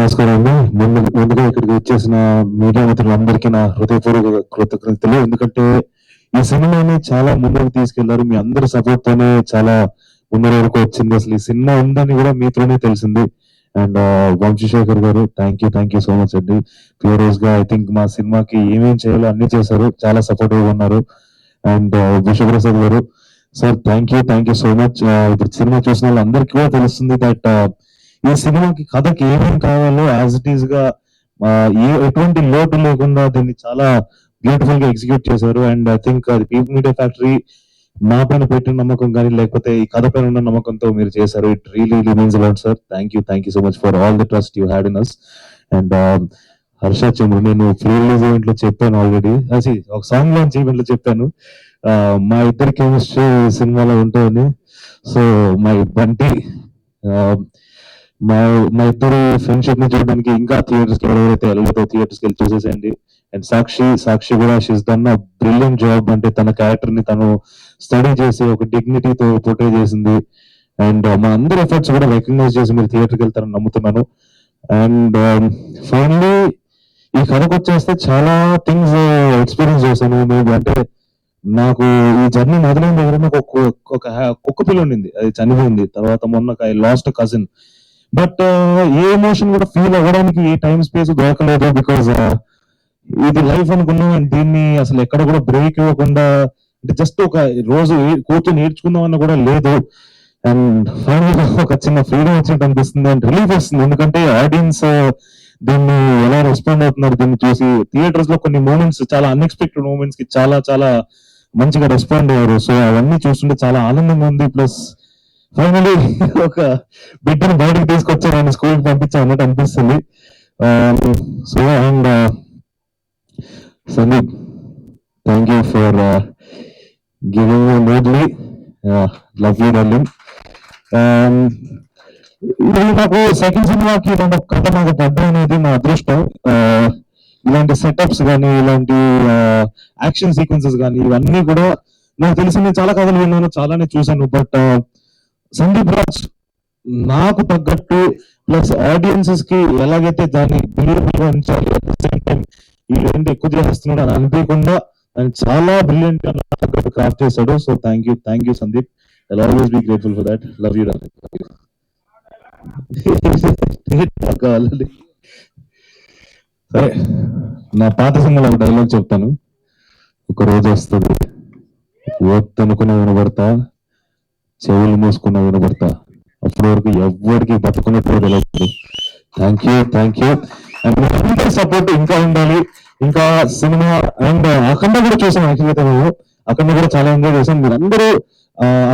నమస్కారం అండి. ముందుగా ఇక్కడికి వచ్చేసిన మీడియా మిత్రులందరికీ నా హృదయపూర్వక కృతజ్ఞతలు. ఎందుకంటే ఈ సినిమాని చాలా ముందుకు తీసుకెళ్లారు. మీ అందరి సపోర్ట్ తోనే చాలా ముందర వరకు వచ్చింది. అసలు ఈ సినిమా ఉందని కూడా మీతోనే తెలిసింది. అండ్ వంశీశేఖర్ గారు థ్యాంక్ యూ సో మచ్ అండి. ఫియరోజ్ గా ఐ థింక్ మా సినిమాకి ఏమేం చేయాలో అన్ని చేశారు. చాలా సపోర్టివ్ గా ఉన్నారు. అండ్ విశ్వప్రసాద్ గారు sir thank you so much. ఇప్పుడు సినిమా చూసిన వాళ్ళందరికీ కూడా తెలుస్తుంది దట్ ఈ సినిమాకి కథకి ఏమేమి కావాలో యాజ్ ఇట్ ఈస్ గా ఎటువంటి లోటు లేకుండా దీన్ని చాలా బ్యూటిఫుల్ గా ఎగ్జిక్యూట్ చేశారు. అండ్ ఐ థింక్ అది పీపుల్ మీడియా ఫ్యాక్టరీ మా పైన పెట్టిన నమ్మకం కానీ లేకపోతే ఈ కథ పైన ఉన్న నమ్మకంతో మీరు చేశారు. It really means a lot sir. Thank you so much for all the trust you had in us. And Harsha Chandru, నేను ప్రీ రిలీజ్ ఈవెంట్ లో చెప్పాను ఆల్రెడీ, ఒక సాంగ్ లాంచ్ ఈవెంట్ లో చెప్పాను మా ఇద్దరి కెమిస్ట్రీ సినిమాలో ఉంటాయని. సో మై బంటి మా ఇద్దరు ఫ్రెండ్షిప్ ని చూడడానికి ఇంకా థియేటర్స్ కి ఎవరైతే వెళ్ళదో థియేటర్స్ కి వెళ్ళి చూసేసేయండి. అండ్ సాక్షి కూడా she's done a brilliant job. అంటే తన క్యారెక్టర్ ని తను స్టడీ చేసి ఒక డిగ్నిటీతో పోర్ట్రే చేసింది. అండ్ మా అందరి ఎఫర్ట్స్ కూడా రికగ్నైజ్ చేసి మీరు థియేటర్కి వెళ్తారని నమ్ముతున్నాను. అండ్ ఫైనలీ ఈ కథకు వచ్చేస్తే చాలా థింగ్స్ ఎక్స్పీరియన్స్ చేశాను. అంటే నాకు ఈ జర్నీ మొదలైన దగ్గర నాకు ఒక కుక్క పిల్ల ఉండింది, అది చనిపోయింది. తర్వాత మొన్న I last cousin. But A emotion కూడా ఫీల్ అవ్వడానికి ఏ టైం స్పేస్ దొరకలేదు. బికాజ్ ఇది లైఫ్ అనుకున్నాం. అండ్ దీన్ని అసలు ఎక్కడ కూడా బ్రేక్ ఇవ్వకుండా అంటే జస్ట్ ఒక రోజు కూర్చొని నేర్చుకుందాం అన్న కూడా లేదు. అండ్ ఫైనల్ ఒక చిన్న ఫ్రీడమ్ వచ్చినట్టు అనిపిస్తుంది అండ్ రిలీఫ్ వస్తుంది. ఎందుకంటే ఆడియన్స్ దీన్ని ఎలా రెస్పాండ్ అవుతున్నారు దీన్ని చూసి. థియేటర్స్ లో కొన్ని మూమెంట్స్, చాలా అన్ఎక్స్పెక్టెడ్ మూమెంట్స్ కి చాలా మంచిగా రెస్పాండ్ అయ్యారు. సో అవన్నీ చూస్తుంటే చాలా ఆనందంగా ఉంది. ప్లస్ ఫైనలీ ఒక బిడ్డను బయటకు తీసుకొచ్చారు, ఆయన స్కూల్కి పంపించారు అన్నట్టు అనిపిస్తుంది. So and Sandeep, thank you for giving me madly love you darling. ఇది నాకు సెకండ్ సినిమాకి ఇలాంటి కథ నాకు పడ్డం అనేది నా అదృష్టం. ఇలాంటి సెటప్స్ కానీ ఇలాంటి యాక్షన్ సీక్వెన్సెస్ కానీ ఇవన్నీ కూడా నాకు తెలిసి నేను చాలా కథలు విన్నాను, చాలానే చూశాను. బట్ సందీప్ రాజ్ నాకు తగ్గట్టు ప్లస్ ఆడియన్సెస్ కి ఎలాగైతే దాన్ని బిలీవబుల్ గా ఉంచాలి, అట్ ద సేమ్ టైం ఈ రెండు ఎక్కువ చేస్తున్నాడు అని అనిపించకుండా ఆయన చాలా బ్రిలియంట్ గా తగ్గట్టు క్రాఫ్ట్ చేశాడు. So thank you Sandeep. I always be grateful for that. Love you darling. సరే, నా పాత సినిమాలో ఒక డైలాగ్ చెప్తాను. ఒక రోజు వస్తుంది, ఓత్తనుకున్న వినబడతా, చెవులు మూసుకున్న వినబడతా, అప్పటి వరకు ఎవరికి బతుకున్నట్టు తెలియదు. థ్యాంక్ యూ అండ్ అందరి సపోర్ట్ ఇంకా ఉండాలి. ఇంకా సినిమా అండ్ అఖండ కూడా చూసాం. యాక్చువల్గా మేము అఖండ కూడా చాలా ఎంజాయ్ చేసాం. మీరందరూ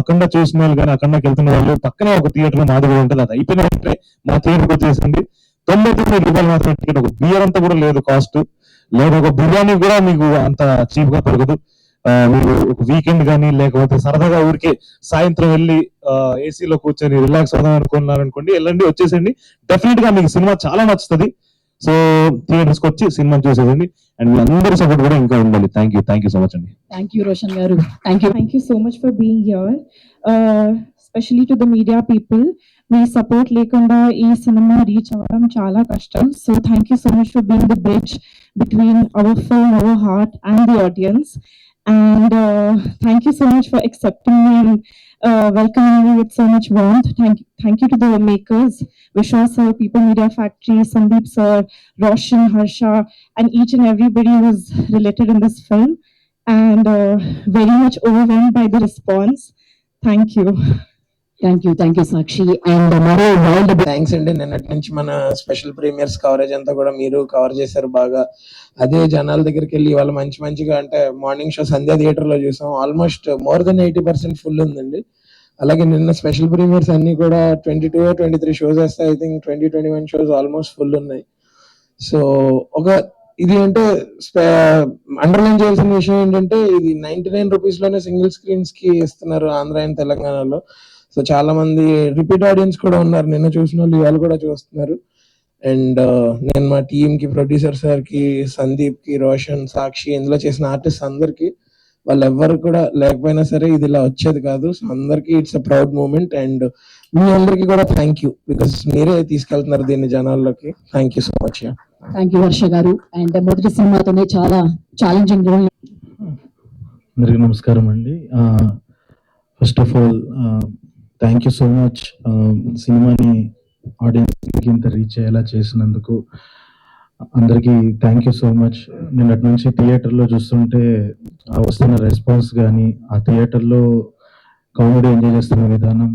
అఖండ చూసిన వాళ్ళు కానీ అఖండకి వెళ్తున్న వాళ్ళు పక్కనే ఒక థియేటర్ లో మాది కూడా ఉంటుంది. అది అయిపోయిన వెంటనే మా థియేటర్కి వచ్చేసింది. 99 రూపాయలు మాత్రం టికెట్. ఒక బియర్ అంతా కూడా లేదు కాస్ట్, లేదు ఒక బిర్యానీ కూడా మీకు అంత చీప్ గా దొరకదు. మీరు ఒక వీకెండ్ కానీ లేకపోతే సరదాగా ఊరికే సాయంత్రం వెళ్ళి ఏసీలో కూర్చొని రిలాక్స్ అవుదాం అనుకున్నారనుకోండి, వెళ్ళండి, వచ్చేసండి. డెఫినెట్ గా మీకు సినిమా చాలా నచ్చుతుంది. సో థియేటర్స్కి వచ్చి సినిమా చూసేదండి. అండ్ మీ అందరి సపోర్ట్ కూడా ఇంకా ఉండాలి. థ్యాంక్ యూ సో మచ్ అండి. థ్యాంక్ యూ రోషన్ గారు. Thank you so much for being here. Especially to the media people, me support లేకుండా ఈ సినిమా రీచ్ అవ్వడం చాలా కష్టం. So thank you so much for being the bridge between hour film, our heart and the audience. And thank you so much for accepting me and welcoming me with so much warmth. Thank you to the makers, Vishal sir, People Media Factory, Sandeep sir, Roshan, Harsha, and each and everybody who was related in this film, and very much overwhelmed by the response. Thank you Sakshi. And maro world thanks అండి. నిన్నటి నుంచి మన special premieres coverage అంతా కూడా మీరు cover చేశారు బాగా. అదే జనాల దగ్గరికి వెళ్ళి ఇవాళ మంచిగా అంటే మార్నింగ్ షో సంధ్యా థియేటర్ లో చూసాం. ఆల్మోస్ట్ మోర్ దెన్ 80% ఫుల్ ఉందండి. అలాగే నిన్న స్పెషల్ ప్రీమియర్స్ అన్ని కూడా 22-23 షోస్ వేస్తే I think 20-21 shows almost full ఉన్నాయి. సో ఇది అంటే అండర్లైన్ చేయాల్సిన విషయం ఏంటంటే ఇది 99 రూపీస్ లోనే సింగిల్ స్క్రీన్స్ కి ఇస్తున్నారు ఆంధ్ర అండ్ తెలంగాణలో. సో చాలా మంది రిపీట్ ఆడియన్స్ కూడా ఉన్నారు. నిన్న చూసిన వాళ్ళు ఇవాళ కూడా చూస్తున్నారు. అండ్ నేను మా టీమ్ కి, ప్రొడ్యూసర్ సార్ కి, సందీప్ కి, రోషన్, సాక్షి, ఇందులో చేసిన ఆర్టిస్ట్ అందరికి, వాళ్ళు ఎవ్వరు కూడా లేకపోయినా సరే ఇది ఇలా వచ్చేది కాదు. సో అందరికి it's a proud moment. And మీ అందరికీ కూడా థ్యాంక్ యూ, బికాస్ మీరే తీసుకెళ్తున్నారు దీన్ని జనాల్లోకి. Thank you so much. Thank you Varsha గారు. అండ్ మొదటి సినిమాతోనే చాలా ఛాలెంజింగ్ రోల్. అందరికీ నమస్కారం అండి. First of all thank you so much సినిమాని ఆడియన్స్కి ఇంత రీచ్ అయ్యేలా చేసినందుకు అందరికీ థ్యాంక్ యూ సో మచ్. నిన్నటి నుంచి థియేటర్లో చూస్తుంటే వస్తున్న రెస్పాన్స్ కానీ, ఆ థియేటర్లో కామెడీ ఎంజాయ్ చేస్తున్న విధానం,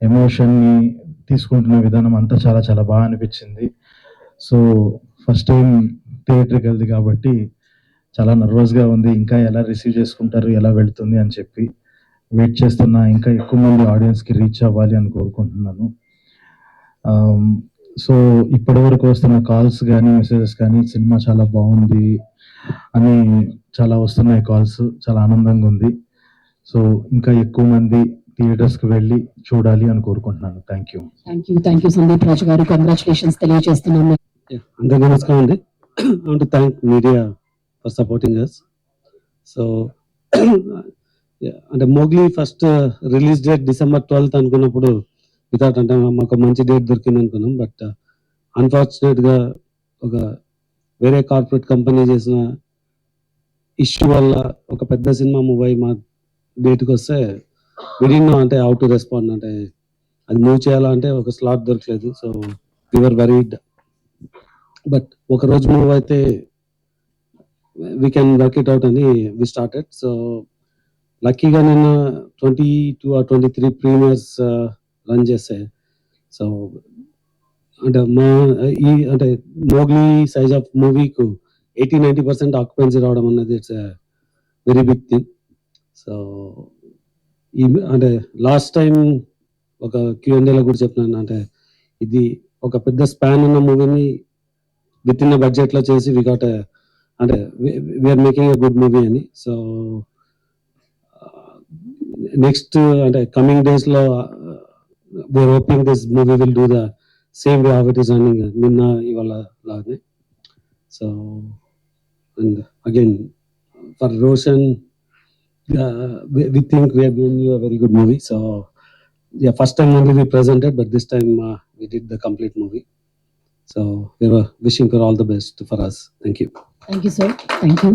ఎమోషన్ని తీసుకుంటున్న విధానం అంతా చాలా చాలా బాగా అనిపించింది. సో ఫస్ట్ టైం థియేటర్కి వెళ్ది కాబట్టి చాలా నర్వస్గా ఉంది. ఇంకా ఎలా రిసీవ్ చేసుకుంటారు, ఎలా వెళ్తుంది అని చెప్పి వెయిట్ చేస్తున్నా. ఇంకా ఎక్కువ మంది ఆడియన్స్కి రీచ్ అవ్వాలి అని కోరుకుంటున్నాను. సో ఇప్పటి వరకు వస్తున్న కాల్స్ కానీ, మెసేజెస్ కానీ సినిమా చాలా బాగుంది అని చాలా వస్తున్నాయి కాల్స్. చాలా ఆనందంగా ఉంది. సో ఇంకా ఎక్కువ మంది థియేటర్స్కి వెళ్ళి చూడాలి అని కోరుకుంటున్నాను. Thank you. Thank you Sandeep Raju గారు. కంగ్రాచులేషన్స్ తెలియజేస్తున్నాము. అందరికీ నమస్కారం అండి. I want to thank media for supporting us. So, అంటే Mowgli first release date December 12th అనుకున్నప్పుడు వితౌట్ అంటే మాకు మంచి డేట్ దొరికింది అనుకున్నాం. బట్ అన్ఫార్చునేట్గా ఒక వేరే కార్పొరేట్ కంపెనీ చేసిన ఇష్యూ వల్ల ఒక పెద్ద సినిమా మూవ్ అయ్యి మా డేట్కి వస్తే విడిన్నో అంటే హౌ టు రెస్పాండ్, అంటే అది మూవ్ చేయాలంటే ఒక స్లాట్ దొరకలేదు. So we are worried. బట్ ఒక రోజు మూవ్ అయితే we can work it out అని వి స్టార్టెడ్. సో లక్కీగా నేను 22 or 23 ప్రీమియర్స్ రన్ చేస్తే, సో అంటే అంటే మోగ్లీ సైజ్ ఆఫ్ మూవీకు 80-90% ఆక్యుపెన్సీ రావడం అన్నది it's very big thing. So ఈ అంటే లాస్ట్ టైం ఒక Q&Aలో కూడా చెప్పినాను, అంటే ఇది ఒక పెద్ద స్పాన్ ఉన్న మూవీని విత్ ఇన్ బడ్జెట్ లో చేసి వి గాట్ అంటే we are making a good movie అని. సో నెక్స్ట్ అంటే కమింగ్ డేస్ లో we are hoping this movie will do the same way of it is running నిన్న ఇవాళ లాగానే. So and again for Roshan we think we have given you a very good movie. So yeah, first time only we presented, but this time we did the complete movie. So we were wishing for all the best for us. Thank you. Thank you sir. Thank you.